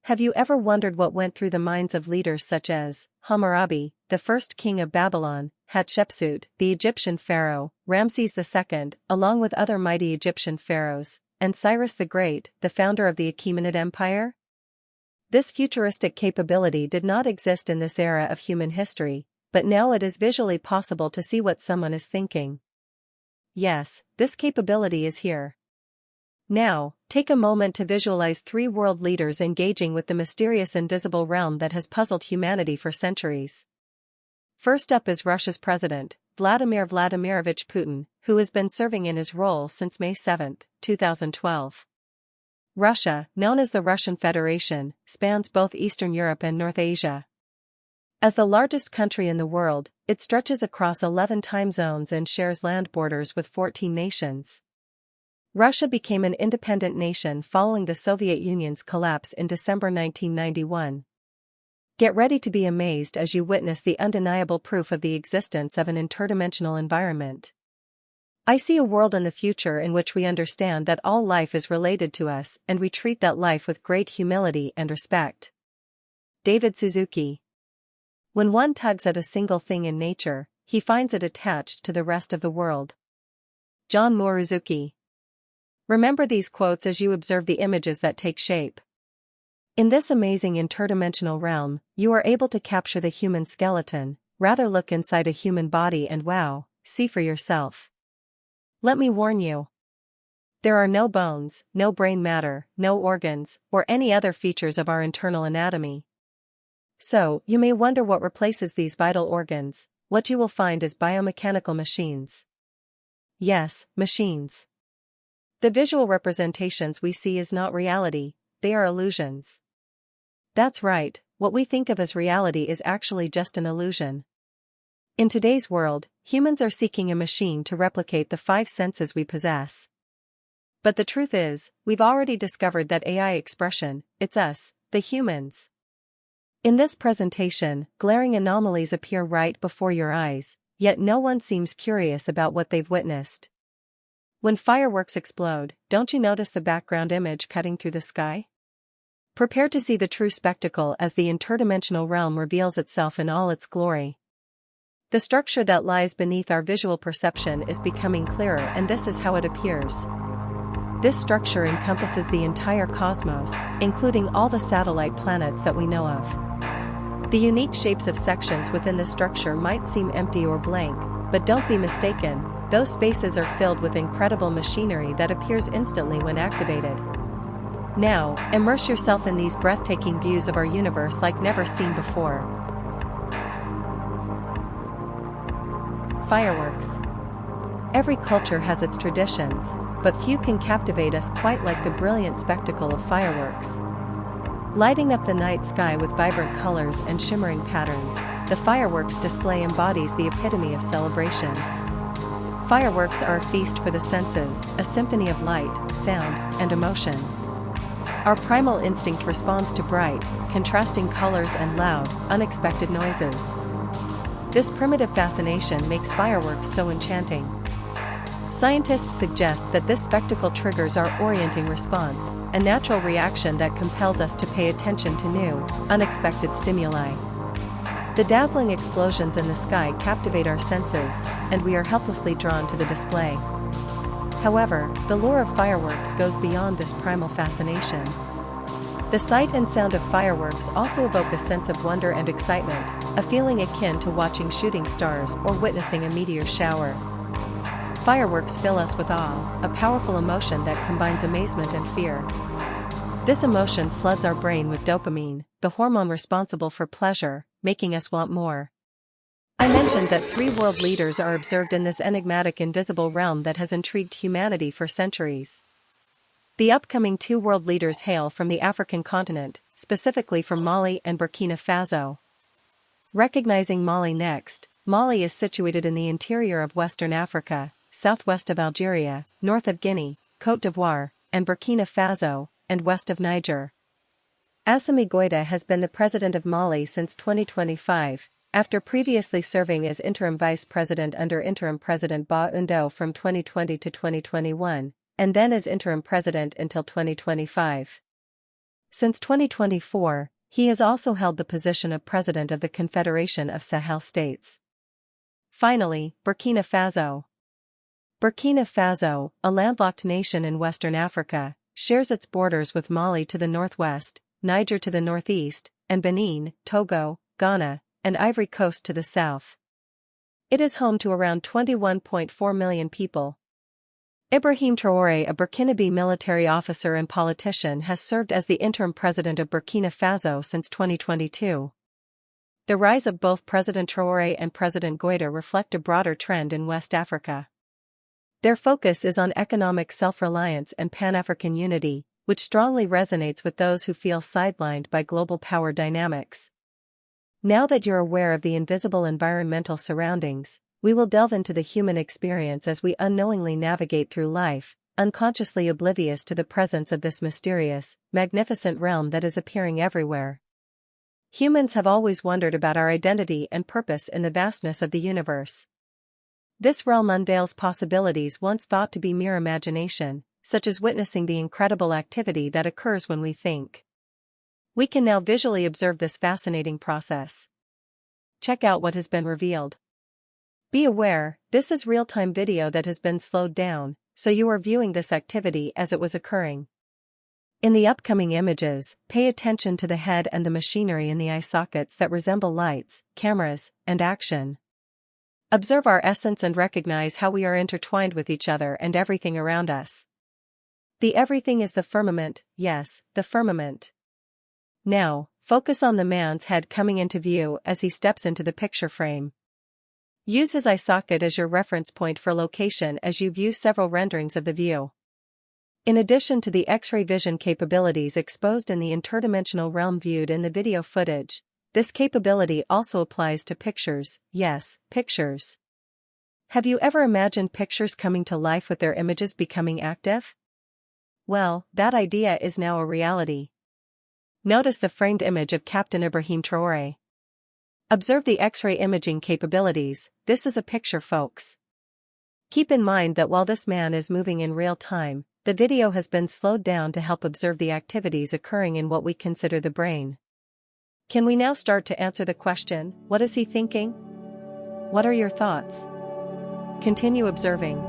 Have you ever wondered what went through the minds of leaders such as Hammurabi, the first king of Babylon, Hatshepsut, the Egyptian pharaoh, Ramses II, along with other mighty Egyptian pharaohs, and Cyrus the Great, the founder of the Achaemenid Empire? This futuristic capability did not exist in this era of human history, but now it is visually possible to see what someone is thinking. Yes, this capability is here. Now, take a moment to visualize three world leaders engaging with the mysterious invisible realm that has puzzled humanity for centuries. First up is Russia's president, Vladimir Vladimirovich Putin, who has been serving in his role since May 7, 2012. Russia, known as the Russian Federation, spans both Eastern Europe and North Asia. As the largest country in the world, it stretches across 11 time zones and shares land borders with 14 nations. Russia became an independent nation following the Soviet Union's collapse in December 1991. Get ready to be amazed as you witness the undeniable proof of the existence of an interdimensional environment. I see a world in the future in which we understand that all life is related to us and we treat that life with great humility and respect. David Suzuki. When one tugs at a single thing in nature, he finds it attached to the rest of the world. John Morizuki. Remember these quotes as you observe the images that take shape. In this amazing interdimensional realm, you are able to capture the human skeleton, rather look inside a human body and wow, see for yourself. Let me warn you. There are no bones, no brain matter, no organs, or any other features of our internal anatomy. So, you may wonder what replaces these vital organs. What you will find is biomechanical machines. Yes, machines. The visual representations we see is not reality, they are illusions. That's right, what we think of as reality is actually just an illusion. In today's world, humans are seeking a machine to replicate the 5 senses we possess. But the truth is, we've already discovered that AI expression, it's us, the humans. In this presentation, glaring anomalies appear right before your eyes, yet no one seems curious about what they've witnessed. When fireworks explode, don't you notice the background image cutting through the sky? Prepare to see the true spectacle as the interdimensional realm reveals itself in all its glory. The structure that lies beneath our visual perception is becoming clearer, and this is how it appears. This structure encompasses the entire cosmos, including all the satellite planets that we know of. The unique shapes of sections within the structure might seem empty or blank, but don't be mistaken, those spaces are filled with incredible machinery that appears instantly when activated. Now, immerse yourself in these breathtaking views of our universe like never seen before. Fireworks. Every culture has its traditions, but few can captivate us quite like the brilliant spectacle of fireworks. Lighting up the night sky with vibrant colors and shimmering patterns, the fireworks display embodies the epitome of celebration. Fireworks are a feast for the senses, a symphony of light, sound, and emotion. Our primal instinct responds to bright, contrasting colors and loud, unexpected noises. This primitive fascination makes fireworks so enchanting. Scientists suggest that this spectacle triggers our orienting response, a natural reaction that compels us to pay attention to new, unexpected stimuli. The dazzling explosions in the sky captivate our senses, and we are helplessly drawn to the display. However, the lure of fireworks goes beyond this primal fascination. The sight and sound of fireworks also evoke a sense of wonder and excitement, a feeling akin to watching shooting stars or witnessing a meteor shower. Fireworks fill us with awe, a powerful emotion that combines amazement and fear. This emotion floods our brain with dopamine, the hormone responsible for pleasure, making us want more. I mentioned that 3 world leaders are observed in this enigmatic invisible realm that has intrigued humanity for centuries. The upcoming 2 world leaders hail from the African continent, specifically from Mali and Burkina Faso. Recognizing Mali next, Mali is situated in the interior of Western Africa, southwest of Algeria, north of Guinea, Côte d'Ivoire, and Burkina Faso, and west of Niger. Assimi Goïta has been the president of Mali since 2025, after previously serving as interim vice president under interim president Ba Undou from 2020 to 2021, and then as interim president until 2025. Since 2024, he has also held the position of President of the Confederation of Sahel States. Finally, Burkina Faso. Burkina Faso, a landlocked nation in Western Africa, shares its borders with Mali to the northwest, Niger to the northeast, and Benin, Togo, Ghana, and Ivory Coast to the south. It is home to around 21.4 million people. Ibrahim Traoré, a Burkinabe military officer and politician, has served as the interim president of Burkina Faso since 2022. The rise of both President Traoré and President Goïta reflect a broader trend in West Africa. Their focus is on economic self-reliance and Pan-African unity, which strongly resonates with those who feel sidelined by global power dynamics. Now that you're aware of the invisible environmental surroundings, we will delve into the human experience as we unknowingly navigate through life, unconsciously oblivious to the presence of this mysterious, magnificent realm that is appearing everywhere. Humans have always wondered about our identity and purpose in the vastness of the universe. This realm unveils possibilities once thought to be mere imagination, such as witnessing the incredible activity that occurs when we think. We can now visually observe this fascinating process. Check out what has been revealed. Be aware, this is real-time video that has been slowed down, so you are viewing this activity as it was occurring. In the upcoming images, pay attention to the head and the machinery in the eye sockets that resemble lights, cameras, and action. Observe our essence and recognize how we are intertwined with each other and everything around us. The everything is the firmament, yes, the firmament. Now, focus on the man's head coming into view as he steps into the picture frame. Use his eye socket as your reference point for location as you view several renderings of the view. In addition to the X-ray vision capabilities exposed in the interdimensional realm viewed in the video footage, this capability also applies to pictures, yes, pictures. Have you ever imagined pictures coming to life with their images becoming active? Well, that idea is now a reality. Notice the framed image of Captain Ibrahim Traoré. Observe the X-ray imaging capabilities. This is a picture, folks. Keep in mind that while this man is moving in real time, the video has been slowed down to help observe the activities occurring in what we consider the brain. Can we now start to answer the question, what is he thinking? What are your thoughts? Continue observing.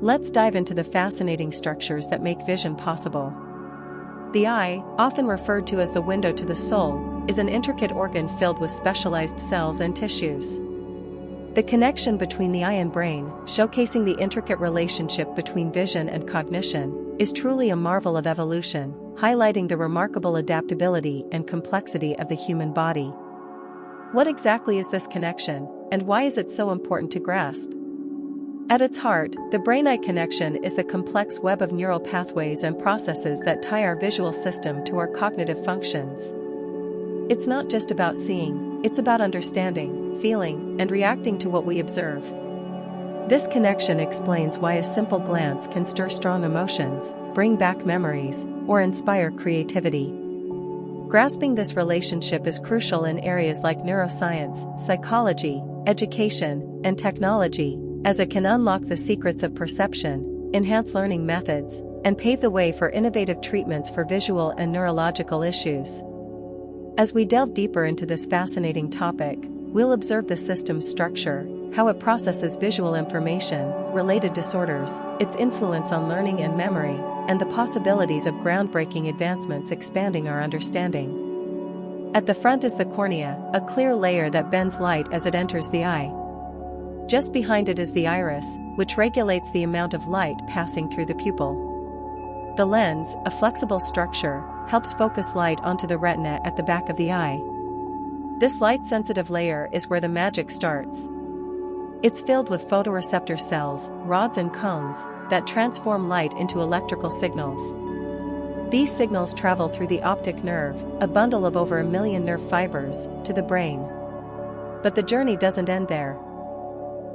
Let's dive into the fascinating structures that make vision possible. The eye, often referred to as the window to the soul, is an intricate organ filled with specialized cells and tissues. The connection between the eye and brain, showcasing the intricate relationship between vision and cognition, is truly a marvel of evolution, highlighting the remarkable adaptability and complexity of the human body. What exactly is this connection, and why is it so important to grasp? At its heart, the brain-eye connection is the complex web of neural pathways and processes that tie our visual system to our cognitive functions. It's not just about seeing, it's about understanding, feeling, and reacting to what we observe. This connection explains why a simple glance can stir strong emotions, bring back memories, or inspire creativity. Grasping this relationship is crucial in areas like neuroscience, psychology, education, and technology, as it can unlock the secrets of perception, enhance learning methods, and pave the way for innovative treatments for visual and neurological issues. As we delve deeper into this fascinating topic, we'll observe the system's structure, how it processes visual information, related disorders, its influence on learning and memory, and the possibilities of groundbreaking advancements expanding our understanding. At the front is the cornea, a clear layer that bends light as it enters the eye. Just behind it is the iris, which regulates the amount of light passing through the pupil. The lens, a flexible structure, helps focus light onto the retina at the back of the eye. This light-sensitive layer is where the magic starts. It's filled with photoreceptor cells, rods and cones, that transform light into electrical signals. These signals travel through the optic nerve, a bundle of over 1 million nerve fibers, to the brain. But the journey doesn't end there.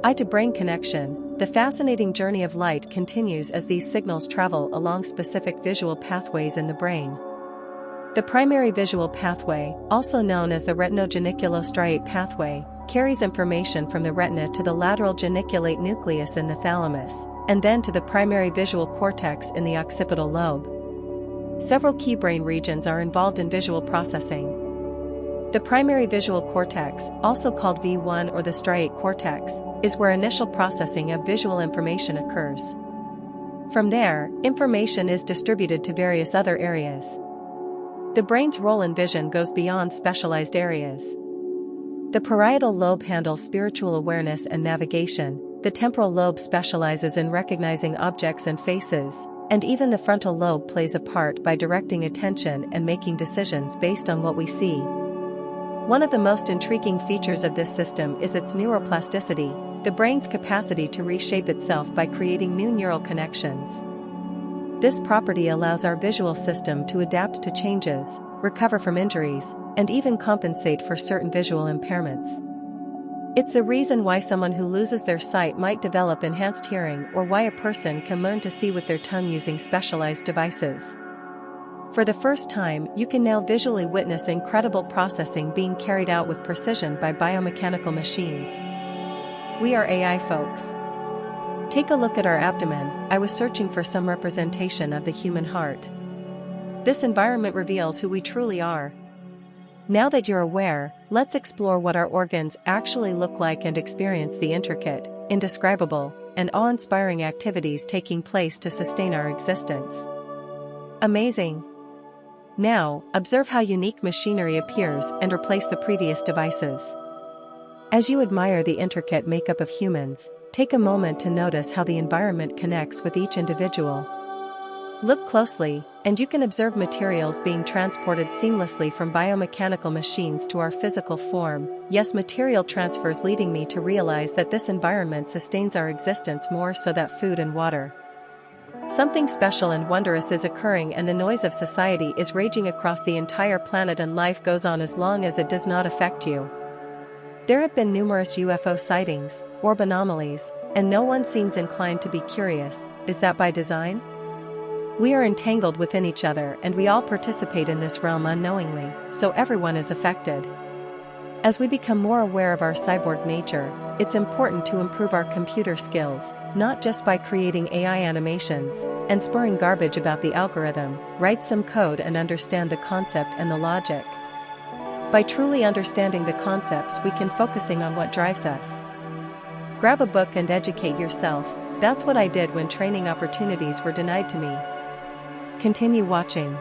Eye-to-brain connection, the fascinating journey of light continues as these signals travel along specific visual pathways in the brain. The primary visual pathway, also known as the retinogeniculostriate pathway, carries information from the retina to the lateral geniculate nucleus in the thalamus, and then to the primary visual cortex in the occipital lobe. Several key brain regions are involved in visual processing. The primary visual cortex, also called V1 or the striate cortex, is where initial processing of visual information occurs. From there, information is distributed to various other areas. The brain's role in vision goes beyond specialized areas. The parietal lobe handles spiritual awareness and navigation, the temporal lobe specializes in recognizing objects and faces, and even the frontal lobe plays a part by directing attention and making decisions based on what we see. One of the most intriguing features of this system is its neuroplasticity, the brain's capacity to reshape itself by creating new neural connections. This property allows our visual system to adapt to changes, recover from injuries, and even compensate for certain visual impairments. It's the reason why someone who loses their sight might develop enhanced hearing, or why a person can learn to see with their tongue using specialized devices. For the first time, you can now visually witness incredible processing being carried out with precision by biomechanical machines. We are AI folks. Take a look at our abdomen. I was searching for some representation of the human heart. This environment reveals who we truly are. Now that you're aware, let's explore what our organs actually look like and experience the intricate, indescribable, and awe-inspiring activities taking place to sustain our existence. Amazing! Now, observe how unique machinery appears and replace the previous devices. As you admire the intricate makeup of humans, take a moment to notice how the environment connects with each individual. Look closely, and you can observe materials being transported seamlessly from biomechanical machines to our physical form. Yes, material transfers, leading me to realize that this environment sustains our existence more so than food and water. Something special and wondrous is occurring, and the noise of society is raging across the entire planet, and life goes on as long as it does not affect you. There have been numerous UFO sightings, orb anomalies, and no one seems inclined to be curious. Is that by design? We are entangled within each other, and we all participate in this realm unknowingly, so everyone is affected. As we become more aware of our cyborg nature, it's important to improve our computer skills, not just by creating AI animations and spurring garbage about the algorithm. Write some code and understand the concept and the logic. By truly understanding the concepts, we can focusing on what drives us. Grab a book and educate yourself. That's what I did when training opportunities were denied to me. Continue watching.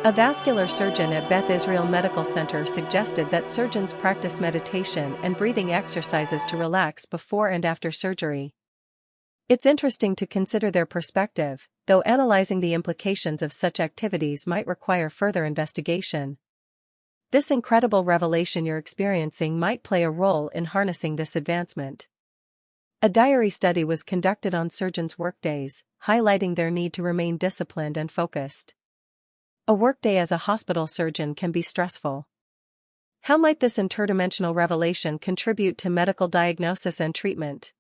A vascular surgeon at Beth Israel Medical Center suggested that surgeons practice meditation and breathing exercises to relax before and after surgery. It's interesting to consider their perspective, though analyzing the implications of such activities might require further investigation. This incredible revelation you're experiencing might play a role in harnessing this advancement. A diary study was conducted on surgeons' workdays, highlighting their need to remain disciplined and focused. A workday as a hospital surgeon can be stressful. How might this interdimensional revelation contribute to medical diagnosis and treatment?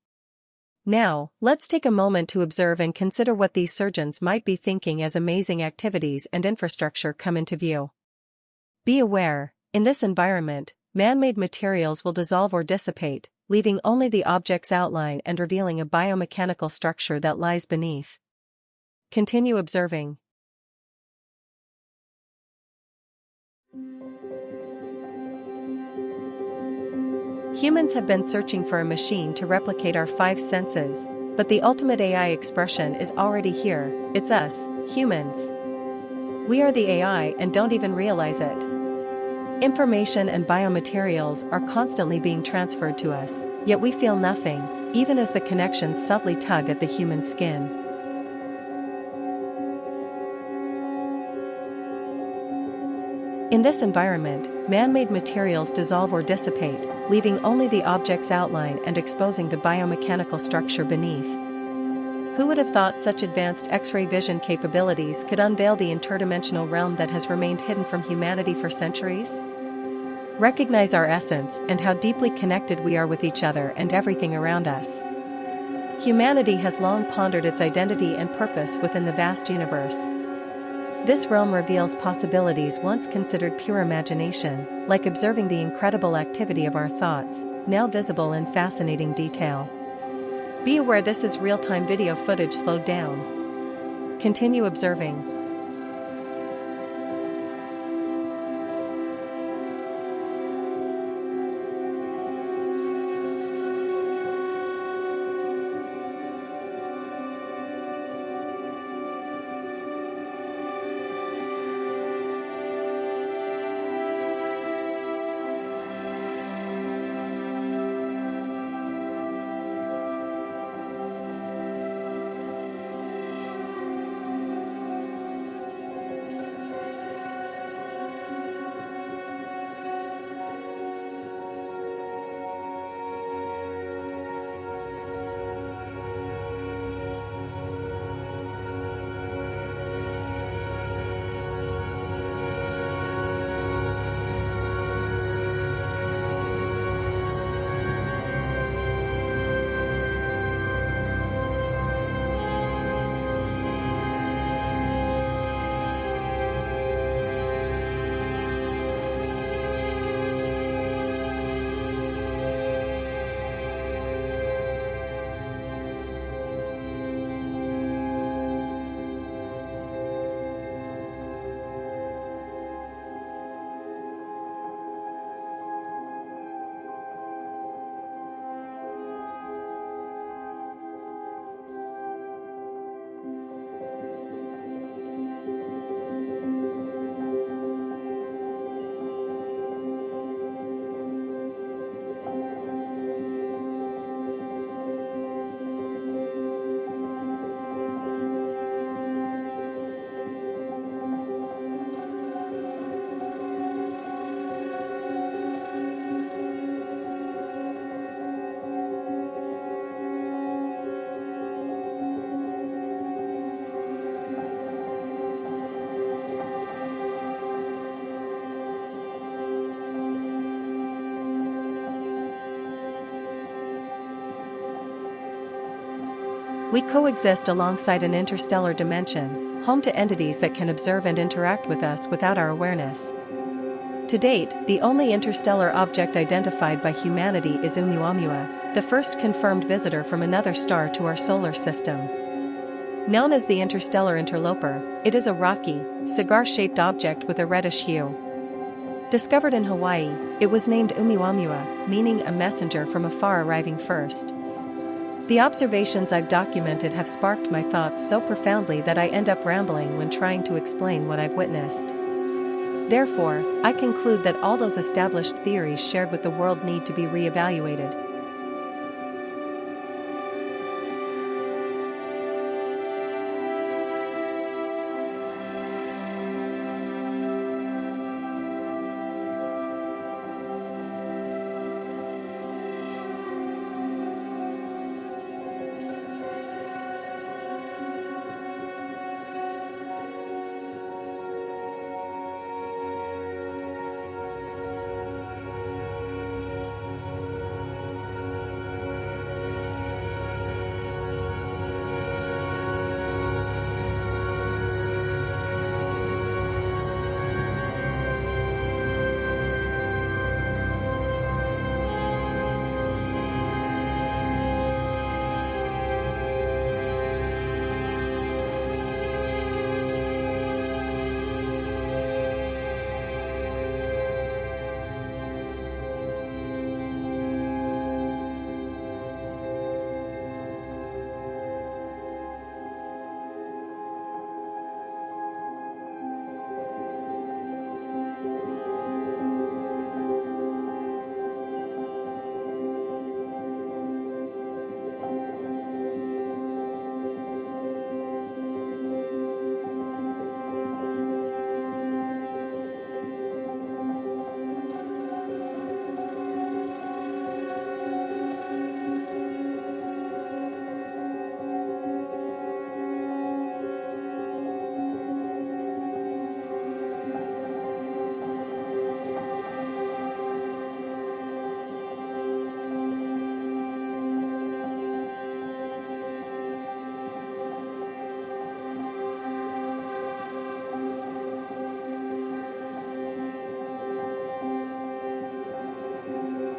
Now, let's take a moment to observe and consider what these surgeons might be thinking as amazing activities and infrastructure come into view. Be aware, in this environment, man-made materials will dissolve or dissipate, leaving only the object's outline and revealing a biomechanical structure that lies beneath. Continue observing. Humans have been searching for a machine to replicate our five senses, but the ultimate AI expression is already here. It's us, humans. We are the AI and don't even realize it. Information and biomaterials are constantly being transferred to us, yet we feel nothing, even as the connections subtly tug at the human skin. In this environment, man-made materials dissolve or dissipate, leaving only the object's outline and exposing the biomechanical structure beneath. Who would have thought such advanced X-ray vision capabilities could unveil the interdimensional realm that has remained hidden from humanity for centuries? Recognize our essence and how deeply connected we are with each other and everything around us. Humanity has long pondered its identity and purpose within the vast universe. This realm reveals possibilities once considered pure imagination, like observing the incredible activity of our thoughts, now visible in fascinating detail. Be aware this is real-time video footage slowed down. Continue observing. We coexist alongside an interstellar dimension, home to entities that can observe and interact with us without our awareness. To date, the only interstellar object identified by humanity is Oumuamua, the first confirmed visitor from another star to our solar system. Known as the interstellar interloper, it is a rocky, cigar-shaped object with a reddish hue. Discovered in Hawaii, it was named Oumuamua, meaning a messenger from afar arriving first. The observations I've documented have sparked my thoughts so profoundly that I end up rambling when trying to explain what I've witnessed. Therefore, I conclude that all those established theories shared with the world need to be re-evaluated.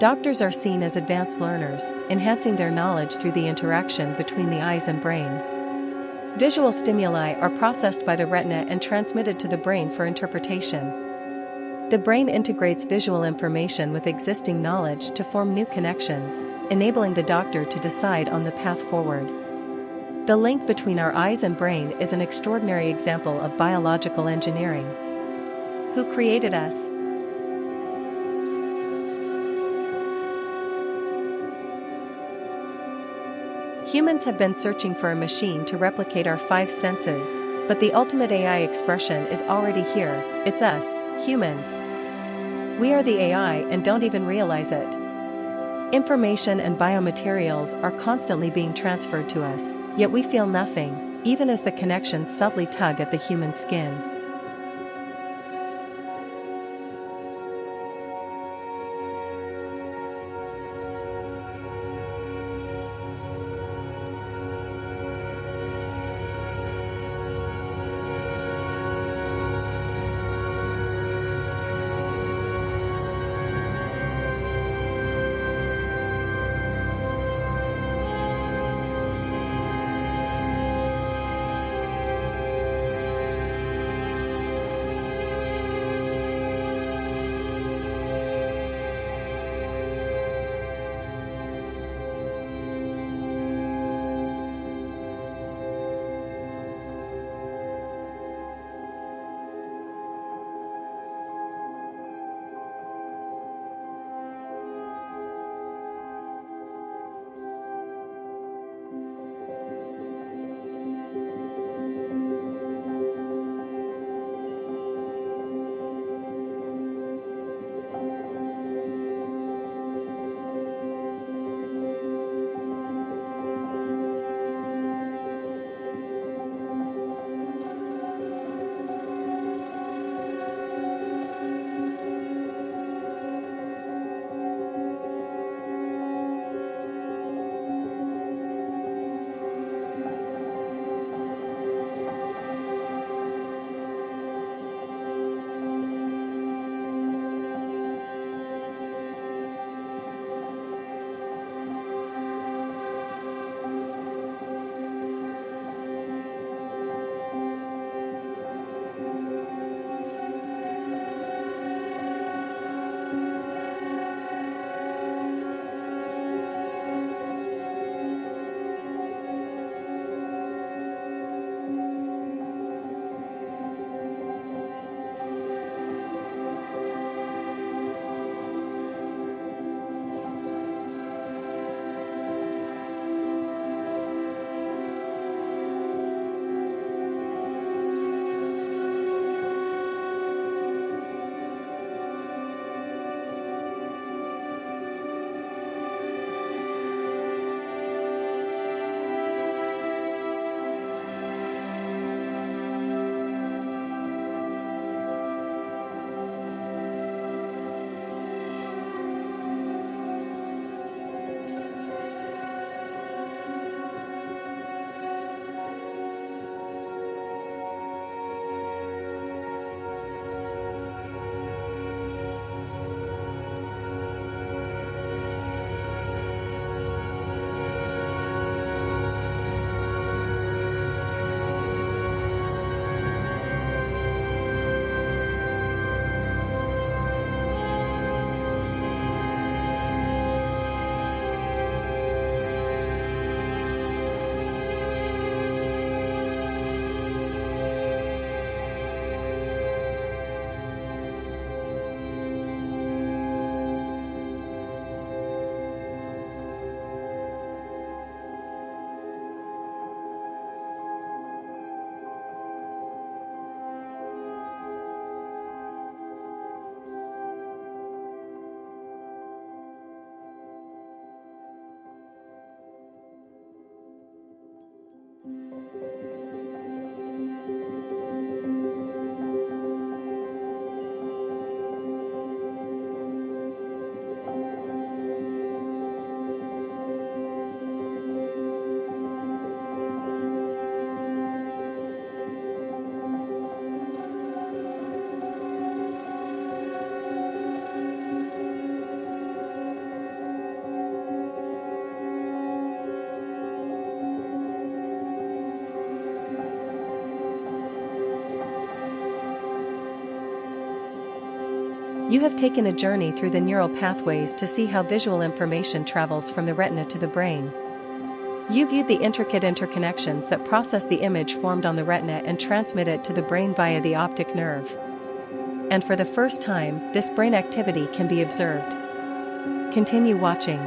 Doctors are seen as advanced learners, enhancing their knowledge through the interaction between the eyes and brain. Visual stimuli are processed by the retina and transmitted to the brain for interpretation. The brain integrates visual information with existing knowledge to form new connections, enabling the doctor to decide on the path forward. The link between our eyes and brain is an extraordinary example of biological engineering. Who created us? Humans have been searching for a machine to replicate our five senses, but the ultimate AI expression is already here. It's us, humans. We are the AI and don't even realize it. Information and biomaterials are constantly being transferred to us, yet we feel nothing, even as the connections subtly tug at the human skin. You have taken a journey through the neural pathways to see how visual information travels from the retina to the brain. You viewed the intricate interconnections that process the image formed on the retina and transmit it to the brain via the optic nerve. And for the first time, this brain activity can be observed. Continue watching.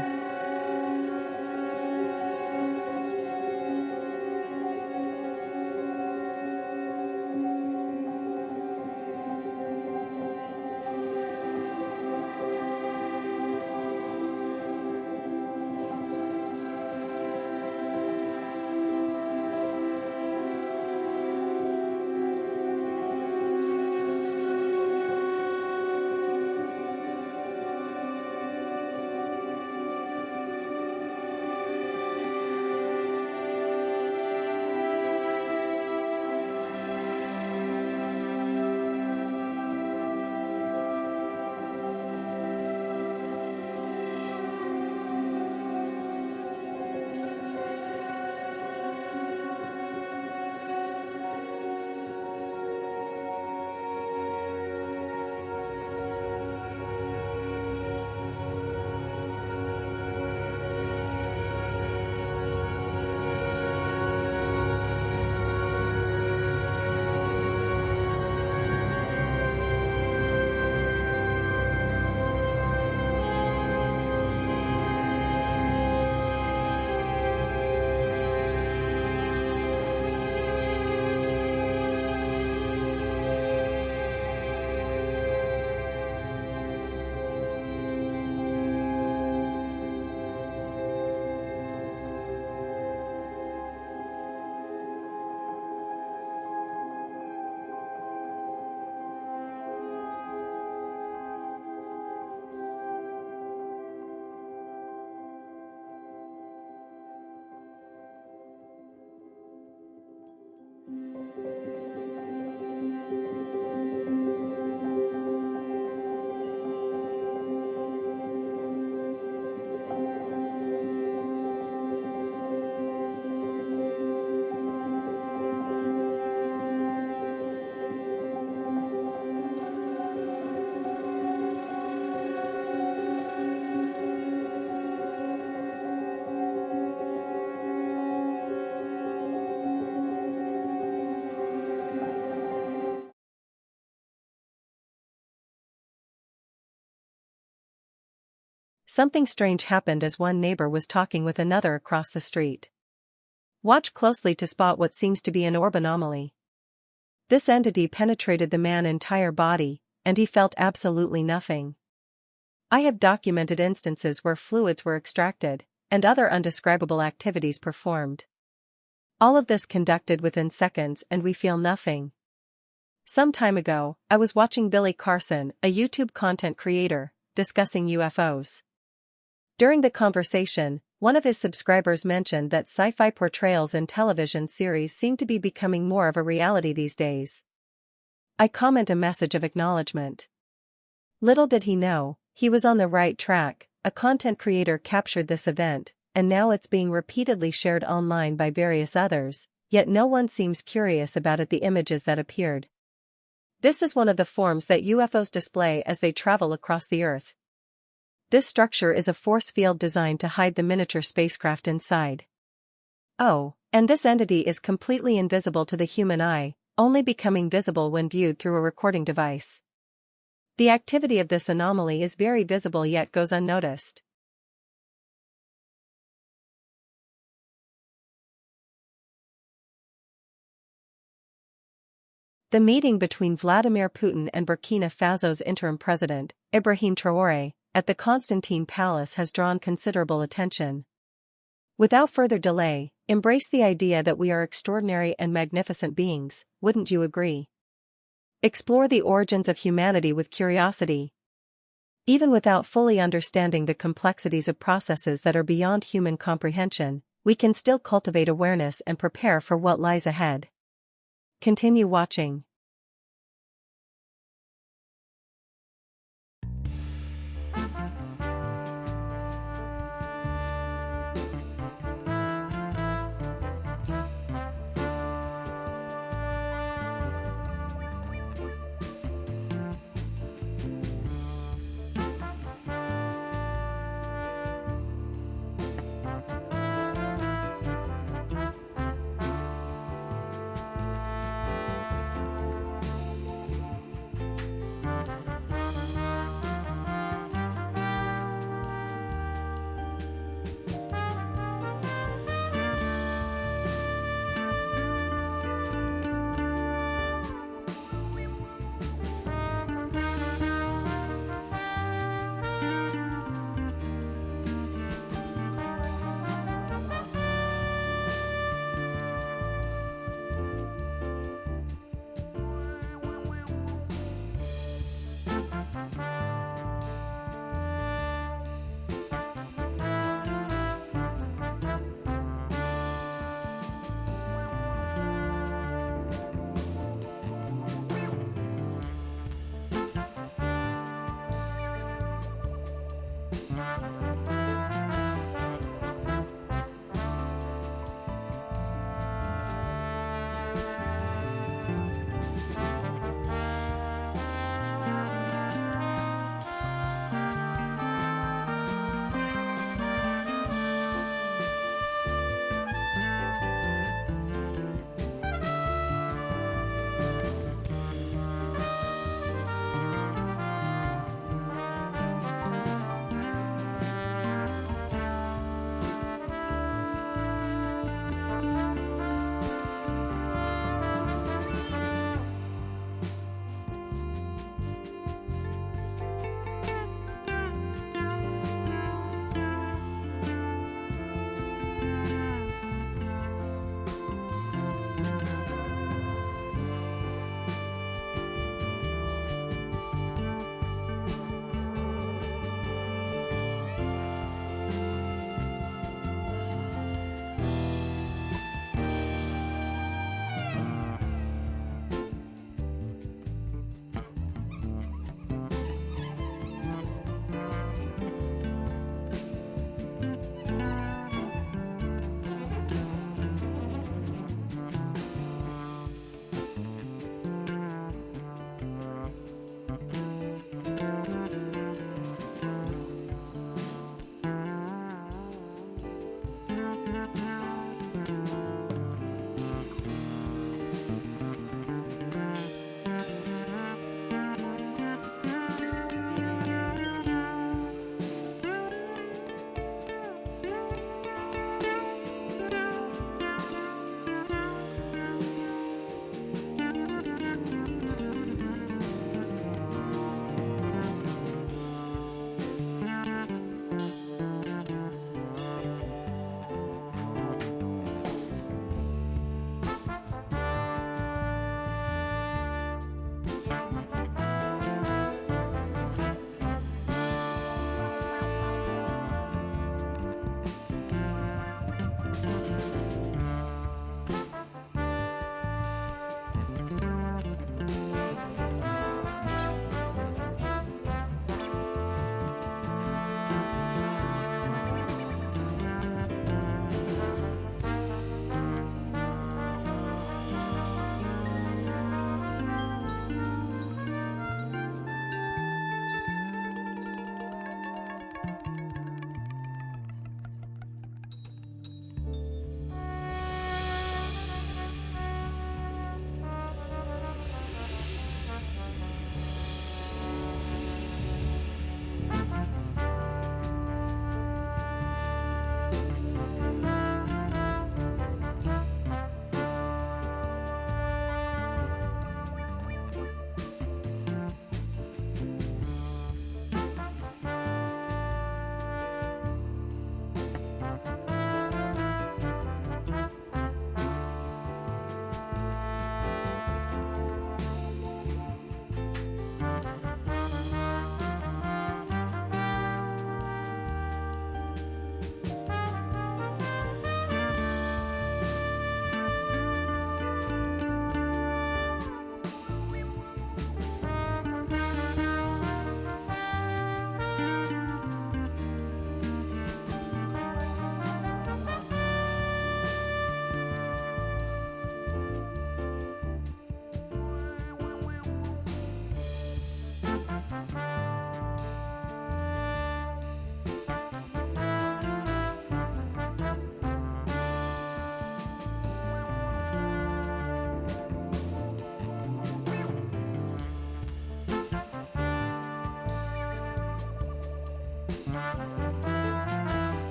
Something strange happened as one neighbor was talking with another across the street. Watch closely to spot what seems to be an orb anomaly. This entity penetrated the man's entire body, and he felt absolutely nothing. I have documented instances where fluids were extracted, and other undescribable activities performed. All of this conducted within seconds and we feel nothing. Some time ago, I was watching Billy Carson, a YouTube content creator, discussing UFOs. During the conversation, one of his subscribers mentioned that sci-fi portrayals in television series seem to be becoming more of a reality these days. I comment a message of acknowledgement. Little did he know, he was on the right track. A content creator captured this event, and now it's being repeatedly shared online by various others, yet no one seems curious about the images that appeared. This is one of the forms that UFOs display as they travel across the Earth. This structure is a force field designed to hide the miniature spacecraft inside. Oh, and this entity is completely invisible to the human eye, only becoming visible when viewed through a recording device. The activity of this anomaly is very visible yet goes unnoticed. The meeting between Vladimir Putin and Burkina Faso's interim president, Ibrahim Traoré, at the Constantine Palace has drawn considerable attention. Without further delay, Embrace the idea that we are extraordinary and magnificent beings, wouldn't you agree? Explore the origins of humanity with curiosity. Even without fully understanding the complexities of processes that are beyond human comprehension, we can still cultivate awareness and prepare for what lies ahead. Continue watching.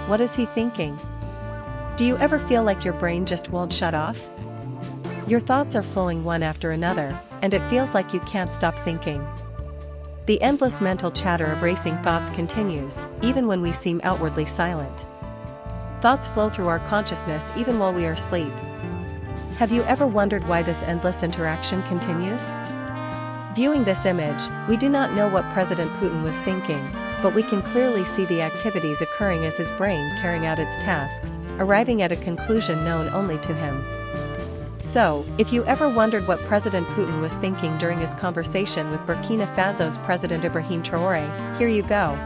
What is he thinking? Do you ever feel like your brain just won't shut off? Your thoughts are flowing one after another, and it feels like you can't stop thinking. The endless mental chatter of racing thoughts continues, even when we seem outwardly silent. Thoughts flow through our consciousness even while we are asleep. Have you ever wondered why this endless interaction continues? Viewing this image, we do not know what President Putin was thinking, but we can clearly see the activities occurring as his brain carrying out its tasks, arriving at a conclusion known only to him. So, if you ever wondered what President Putin was thinking during his conversation with Burkina Faso's President Ibrahim Traoré, here you go.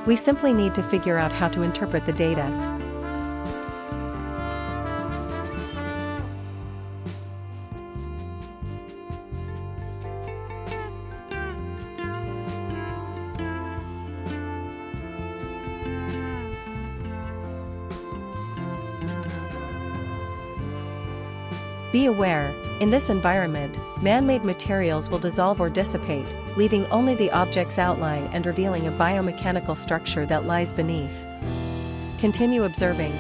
We simply need to figure out how to interpret the data. Be aware, in this environment, man-made materials will dissolve or dissipate, leaving only the object's outline and revealing a biomechanical structure that lies beneath. Continue observing.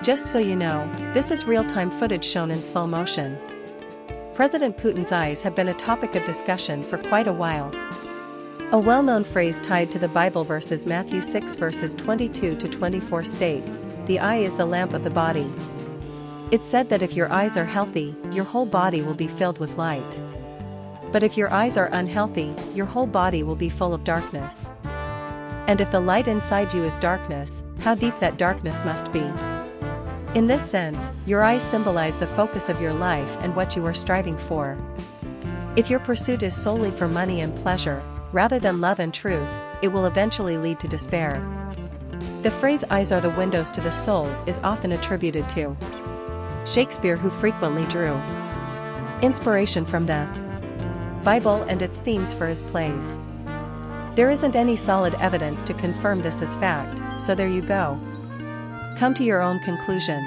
Just so you know, this is real-time footage shown in slow motion. President Putin's eyes have been a topic of discussion for quite a while. A well-known phrase tied to the Bible verses Matthew 6 verses 22 to 24 states, "The eye is the lamp of the body." It's said that if your eyes are healthy, your whole body will be filled with light. But if your eyes are unhealthy, your whole body will be full of darkness. And if the light inside you is darkness, how deep that darkness must be. In this sense, your eyes symbolize the focus of your life and what you are striving for. If your pursuit is solely for money and pleasure, rather than love and truth, it will eventually lead to despair. The phrase "eyes are the windows to the soul" is often attributed to Shakespeare, who frequently drew inspiration from the Bible and its themes for his plays. There isn't any solid evidence to confirm this as fact, so there you go. Come to your own conclusion.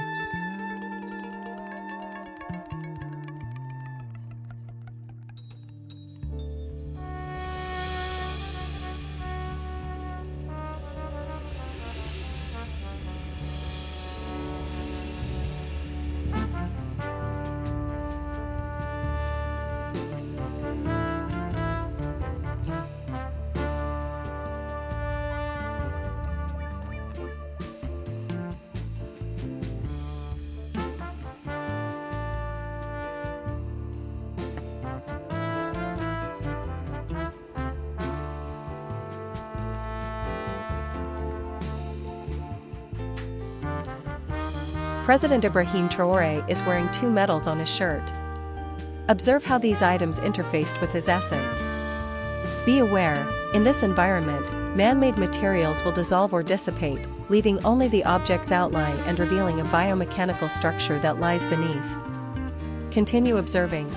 President Ibrahim Traoré is wearing 2 medals on his shirt. Observe how these items interfaced with his essence. Be aware, in this environment, man-made materials will dissolve or dissipate, leaving only the object's outline and revealing a biomechanical structure that lies beneath. Continue observing.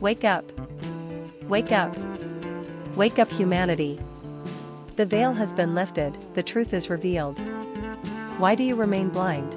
Wake up! Wake up! Wake up, humanity! The veil has been lifted, the truth is revealed. Why do you remain blind?